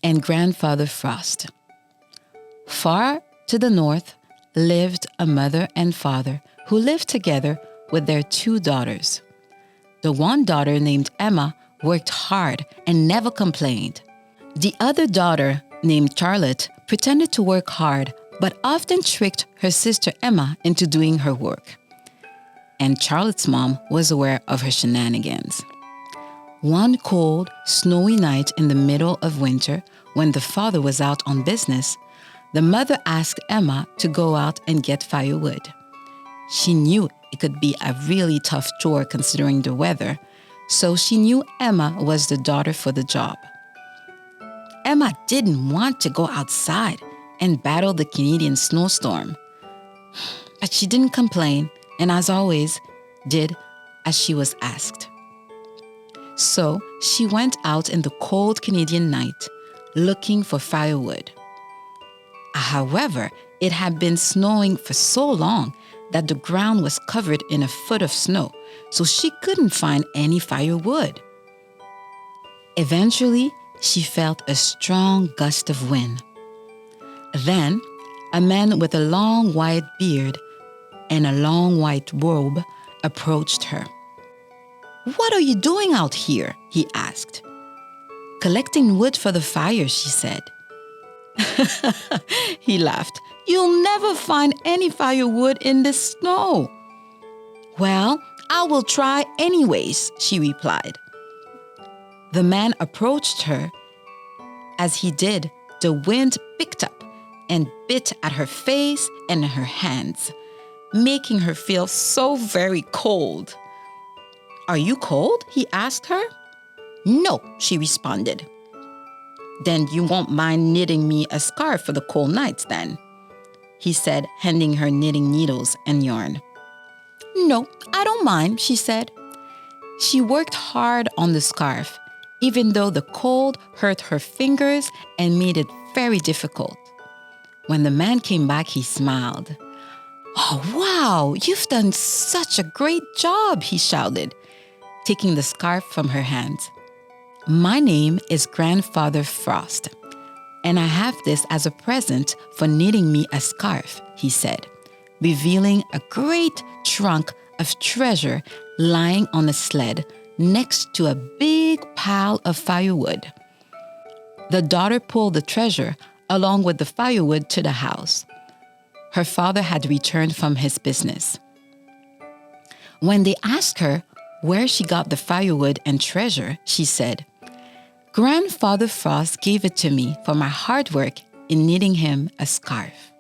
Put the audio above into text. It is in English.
and Grandfather Frost. Far to the north lived a mother and father who lived together with their 2 daughters. The one daughter, named Emma, worked hard and never complained. The other daughter, named Charlotte, pretended to work hard but often tricked her sister Emma into doing her work. And Charlotte's mom was aware of her shenanigans. One cold, snowy night in the middle of winter, when the father was out on business, the mother asked Emma to go out and get firewood. She knew it could be a really tough chore considering the weather, so she knew Emma was the daughter for the job. Emma didn't want to go outside and battle the Canadian snowstorm, but she didn't complain and, as always, did as she was asked. So she went out in the cold Canadian night looking for firewood. However, it had been snowing for so long that the ground was covered in a foot of snow, so she couldn't find any firewood. Eventually, she felt a strong gust of wind. Then, a man with a long white beard and a long white robe approached her. "What are you doing out here?" he asked. "Collecting wood for the fire," she said. He laughed. "You'll never find any firewood in the snow." "Well, I will try anyways," she replied. The man approached her. As he did, the wind picked up and bit at her face and her hands, making her feel so very cold. "Are you cold?" he asked her. "No," she responded. "Then you won't mind knitting me a scarf for the cold nights then," he said, handing her knitting needles and yarn. "No, I don't mind," she said. She worked hard on the scarf, even though the cold hurt her fingers and made it very difficult. When the man came back, he smiled. "Oh, wow, you've done such a great job," he shouted, taking the scarf from her hands. "My name is Grandfather Frost, and I have this as a present for knitting me a scarf," he said, revealing a great trunk of treasure lying on a sled next to a big pile of firewood. The daughter pulled the treasure along with the firewood to the house. Her father had returned from his business. When they asked her where she got the firewood and treasure, she said, "Grandfather Frost gave it to me for my hard work in knitting him a scarf."